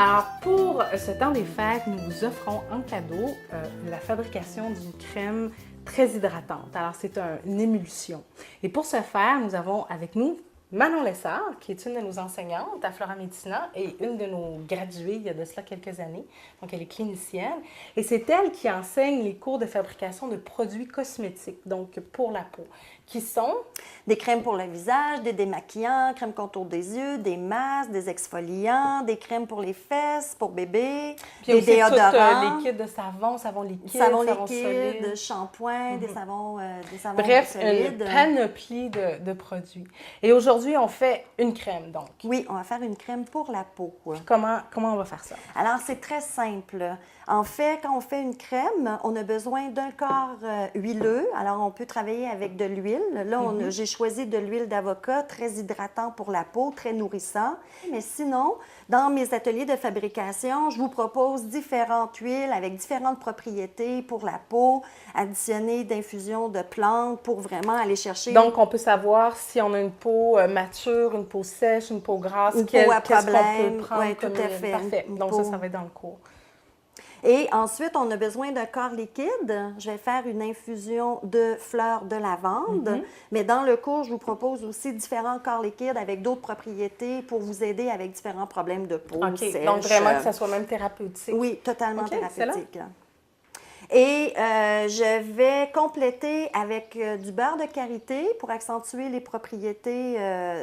Alors, pour ce temps des fêtes, nous vous offrons en cadeau la fabrication d'une crème très hydratante. Alors, c'est une émulsion. Et pour ce faire, nous avons avec nous Manon Lessard, qui est une de nos enseignantes à Flora Medicina et une de nos graduées il y a de cela quelques années. Donc, elle est clinicienne. Et c'est elle qui enseigne les cours de fabrication de produits cosmétiques, donc pour la peau, qui sont des crèmes pour le visage, des démaquillants, crèmes contour des yeux, des masques, des exfoliants, des crèmes pour les fesses, pour bébé, puis des déodorants. Les kits de savon liquide, savon solide. liquide, shampoing, des savons Bref, solides. une panoplie de produits. Et aujourd'hui, on fait une crème, donc. Oui, on va faire une crème pour la peau. Comment on va faire ça? Alors, c'est très simple. En fait, quand on fait une crème, on a besoin d'un corps huileux. Alors, on peut travailler avec de l'huile. Là, j'ai choisi de l'huile d'avocat, très hydratant pour la peau, très nourrissant. Mais sinon, dans mes ateliers de fabrication, je vous propose différentes huiles avec différentes propriétés pour la peau, additionnées d'infusions de plantes pour vraiment aller chercher... Donc, on peut savoir si on a une peau mature, une peau sèche, une peau grasse, une peau à qu'est-ce qu'on problème. peut prendre Oui, tout à fait. Parfait. Donc, ça va être dans le cours. Et ensuite, on a besoin d'un corps liquide. Je vais faire une infusion de fleurs de lavande. Mais dans le cours, je vous propose aussi différents corps liquides avec d'autres propriétés pour vous aider avec différents problèmes de peau. OK. Donc, vraiment que ça soit même thérapeutique. Oui, totalement thérapeutique. Et je vais compléter avec du beurre de karité pour accentuer les propriétés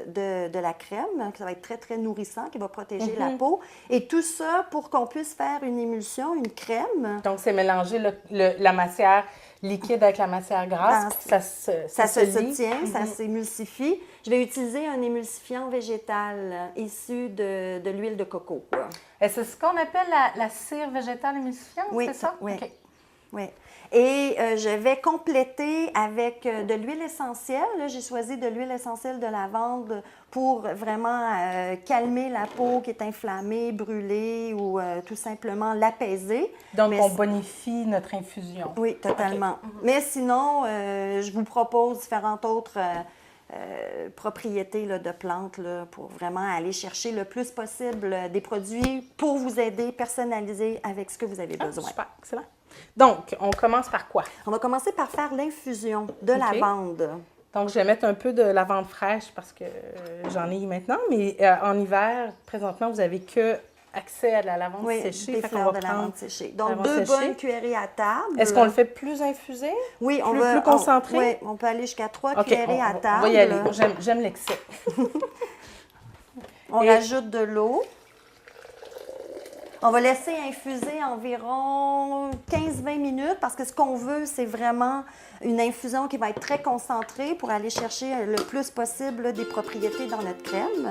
de la crème. Ça va être très, très nourrissant, qui va protéger la peau. Et tout ça pour qu'on puisse faire une émulsion, une crème. Donc, c'est mélanger la matière liquide avec la matière grasse. Ça se tient, ça s'émulsifie. Je vais utiliser un émulsifiant végétal issu de l'huile de coco. Est-ce ce qu'on appelle la cire végétale émulsifiante, c'est ça? Oui. Okay. Oui. Et je vais compléter avec de l'huile essentielle. J'ai choisi de l'huile essentielle de lavande pour vraiment calmer la peau qui est inflammée, brûlée ou tout simplement l'apaiser. Donc, on bonifie notre infusion. Oui, totalement. Okay. Mais sinon, je vous propose différentes autres propriétés de plantes pour vraiment aller chercher le plus possible des produits pour vous aider, personnaliser avec ce que vous avez besoin. Super, excellent. Donc, on commence par quoi? On va commencer par faire l'infusion de lavande. Donc, je vais mettre un peu de lavande fraîche parce que j'en ai maintenant, mais en hiver, présentement, vous n'avez que accès à la lavande séchée. Des fleurs de lavande séchée. Donc, 2 bonnes cuillerées à table. Est-ce qu'on le fait plus infusé? Oui, plus concentré? Oui, on peut aller jusqu'à 3 cuillerées à table. On va y aller. J'aime l'excès. On rajoute de l'eau. On va laisser infuser environ 15-20 minutes parce que ce qu'on veut, c'est vraiment une infusion qui va être très concentrée pour aller chercher le plus possible des propriétés dans notre crème.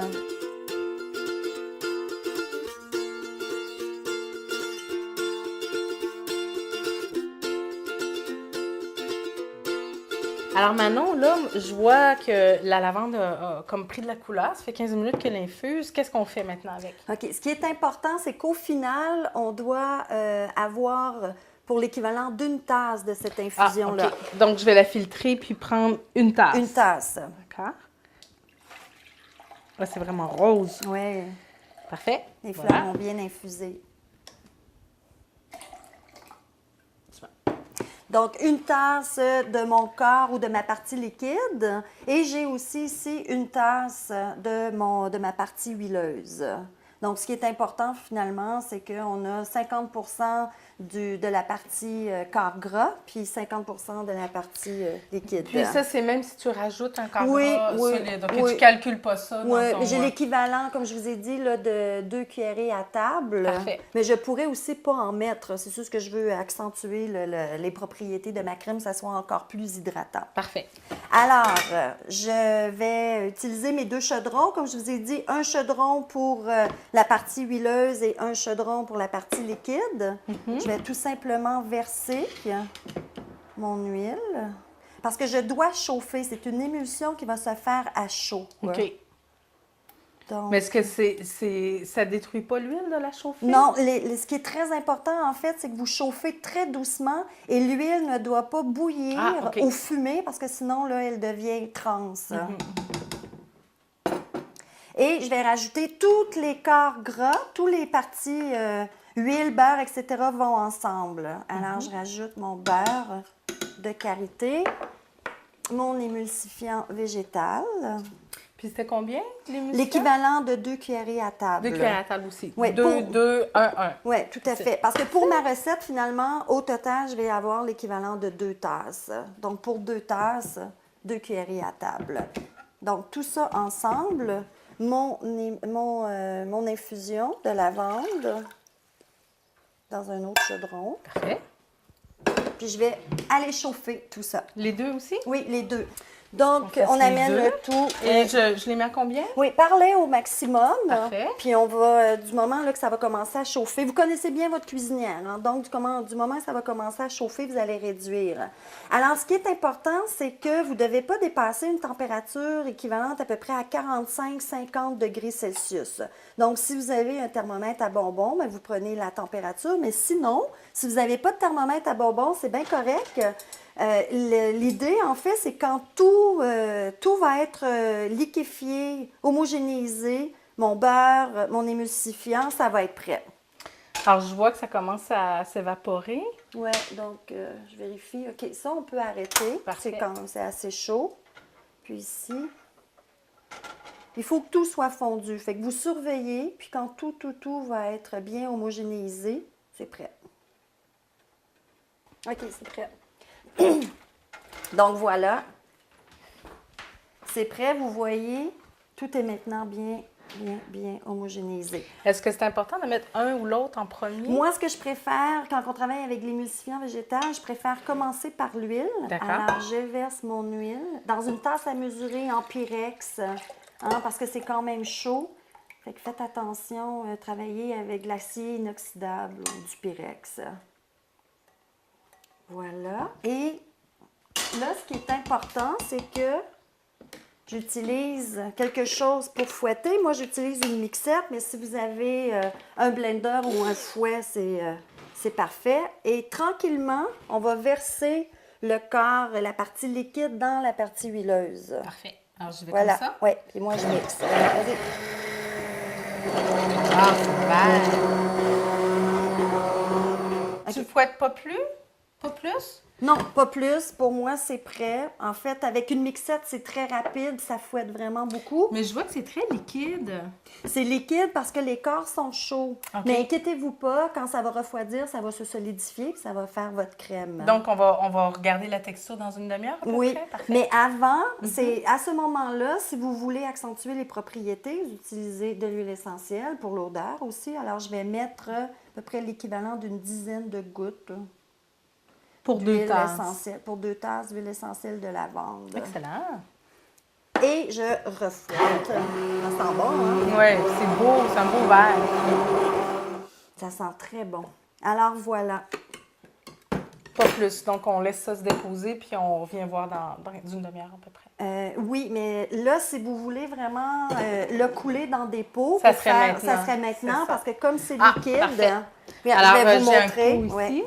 Alors Manon, là, je vois que la lavande a comme pris de la couleur. Ça fait 15 minutes qu'elle infuse. Qu'est-ce qu'on fait maintenant avec? OK. Ce qui est important, c'est qu'au final, on doit avoir pour l'équivalent d'une tasse de cette infusion-là. OK. Donc, je vais la filtrer puis prendre une tasse. Une tasse. D'accord. Là, c'est vraiment rose. Oui. Parfait. Les fleurs ont bien infusé. Donc, une tasse de mon corps ou de ma partie liquide. Et j'ai aussi ici une tasse de ma partie huileuse. Donc, ce qui est important finalement, c'est qu'on a 50 de la partie corps gras, puis 50 de la partie liquide. Puis ça, c'est même si tu rajoutes un corps gras solide. Donc, tu ne calcules pas ça dans ton... J'ai l'équivalent, comme je vous ai dit, là, de 2 cuillerées à table. Parfait. Mais je pourrais aussi pas en mettre. C'est sûr que je veux accentuer les propriétés de ma crème, que ça soit encore plus hydratant. Parfait. Alors, je vais utiliser mes 2 chaudrons. Comme je vous ai dit, un chaudron pour la partie huileuse et un chaudron pour la partie liquide. Je vais tout simplement verser mon huile parce que je dois chauffer. C'est une émulsion qui va se faire à chaud. OK. Donc, mais est-ce que ça ne détruit pas l'huile de la chauffer? Non, ce qui est très important, en fait, c'est que vous chauffez très doucement et l'huile ne doit pas bouillir ou fumer parce que sinon, là, elle devient trans. Et je vais rajouter tous les corps gras, toutes les parties huile, beurre, etc. vont ensemble. Alors, je rajoute mon beurre de karité, mon émulsifiant végétal. Puis c'était combien, l'émulsion? L'équivalent de 2 cuillerées à table. 2 cuillères à table aussi. Oui, 2, 2, 1, 1. Oui, tout à fait. Parce que pour ma recette, finalement, au total, je vais avoir l'équivalent de 2 tasses. Donc, pour 2 tasses, 2 cuillerées à table. Donc, tout ça ensemble, mon infusion de lavande dans un autre chaudron. Parfait. Puis, je vais aller chauffer tout ça. Les deux aussi? Oui, les deux. Donc, On on amène le tout. Et je les mets à combien? Oui, parlez au maximum. Parfait. Puis on va, du moment là, que ça va commencer à chauffer, vous connaissez bien votre cuisinière, hein? Donc du moment que ça va commencer à chauffer, vous allez réduire. Alors, ce qui est important, c'est que vous ne devez pas dépasser une température équivalente à peu près à 45-50 degrés Celsius. Donc, si vous avez un thermomètre à bonbons, bien, vous prenez la température. Mais sinon, si vous n'avez pas de thermomètre à bonbons, c'est bien correct. L'idée, en fait, c'est quand tout va être liquéfié, homogénéisé, mon beurre, mon émulsifiant, ça va être prêt. Alors, je vois que ça commence à s'évaporer. Oui, donc je vérifie. OK, ça, on peut arrêter. Parfait. C'est quand c'est assez chaud. Puis ici, il faut que tout soit fondu. Fait que vous surveillez, puis quand tout va être bien homogénéisé, c'est prêt. OK, c'est prêt. Donc voilà, c'est prêt, vous voyez, tout est maintenant bien homogénéisé. Est-ce que c'est important de mettre un ou l'autre en premier? Moi, ce que je préfère, quand on travaille avec l'émulsifiant végétal, je préfère commencer par l'huile. D'accord. Alors, je verse mon huile dans une tasse à mesurer en Pyrex, hein, parce que c'est quand même chaud. Fait que faites attention, travaillez avec de l'acier inoxydable ou du Pyrex. Voilà. Et là, ce qui est important, c'est que j'utilise quelque chose pour fouetter. Moi, j'utilise une mixette, mais si vous avez un blender ou un fouet, c'est parfait. Et tranquillement, on va verser le corps, la partie liquide dans la partie huileuse. Parfait. Alors, je vais Voilà. comme ça. Oui, puis moi, je mixe. Vas-y. Ah, c'est bon. Tu fouettes pas plus? Pas plus? Non, pas plus. Pour moi, c'est prêt. En fait, avec une mixette, c'est très rapide. Ça fouette vraiment beaucoup. Mais je vois que c'est très liquide. C'est liquide parce que les corps sont chauds. OK. Mais inquiétez-vous pas, quand ça va refroidir, ça va se solidifier et ça va faire votre crème. Donc, on va regarder la texture dans une demi-heure à peu oui, près? Parfait. mais avant, c'est à ce moment-là, si vous voulez accentuer les propriétés, vous utilisez de l'huile essentielle pour l'odeur aussi. Alors, je vais mettre à peu près l'équivalent d'une dizaine de gouttes. Pour 2 tasses. Essentielle, pour 2 tasses d'huile essentielle de lavande. Excellent. Et je refouette. Ça sent bon, hein? Oui, c'est beau, c'est un beau verre. Ça sent très bon. Alors, voilà. Pas plus. Donc, on laisse ça se déposer, puis on revient voir dans une demi-heure à peu près. Oui, mais là, si vous voulez vraiment le couler dans des pots, Ça serait maintenant. Ça serait maintenant, C'est ça. parce que comme c'est Ah, liquide, parfait. regarde, Alors, je vais vous j'ai montrer. un coup ici. Ouais.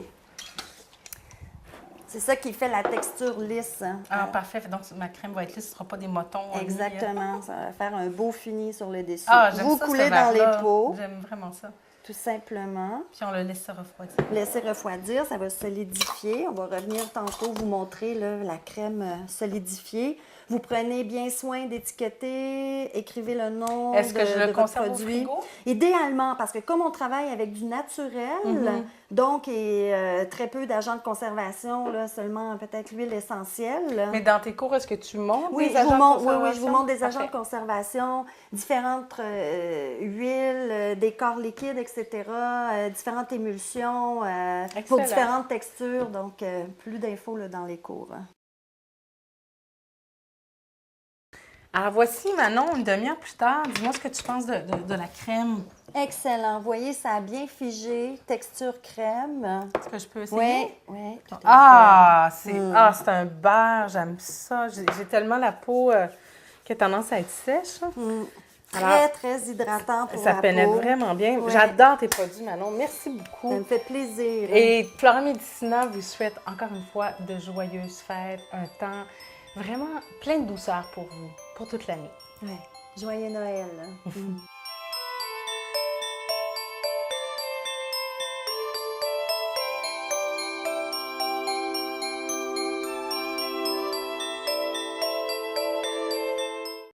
C'est ça qui fait la texture lisse. Hein. Ah, parfait. Donc, ma crème va être lisse, ce ne sera pas des motons. Exactement. Ça va faire un beau fini sur le dessus. Ah, j'aime vous ça, coulez ce dans verre-là. les pots, J'aime vraiment ça. tout simplement. Puis, on le laisse se refroidir. Laissez refroidir, ça va solidifier. On va revenir tantôt vous montrer là, la crème solidifiée. Vous prenez bien soin d'étiqueter, écrivez le nom Est-ce que je de le votre conserve au produit. frigo? Idéalement, parce que comme on travaille avec du naturel, donc et très peu d'agents de conservation, là, seulement peut-être l'huile essentielle. Mais dans tes cours, est-ce que tu montes Oui, des je vous agents de montre, conservation? oui, je vous montre des agents de Parfait. conservation, différentes huiles, des corps liquides, etc., différentes émulsions pour Excellent. différentes textures. Donc, plus d'infos là, dans les cours. Alors, voici, Manon, une demi-heure plus tard. Dis-moi ce que tu penses de la crème. Excellent. Vous voyez, ça a bien figé, texture crème. Est-ce que je peux essayer? Oui, oui, tout à fait. Ah, c'est un beurre, j'aime ça. J'ai tellement la peau qui a tendance à être sèche. Très, très hydratant pour Ça la pénètre peau. vraiment bien. Ouais. J'adore tes produits, Manon. Merci beaucoup. Ça me fait plaisir. Et Flora Medicina vous souhaite encore une fois de joyeuses fêtes, un temps vraiment plein de douceur pour vous, pour toute l'année. Ouais. Joyeux Noël.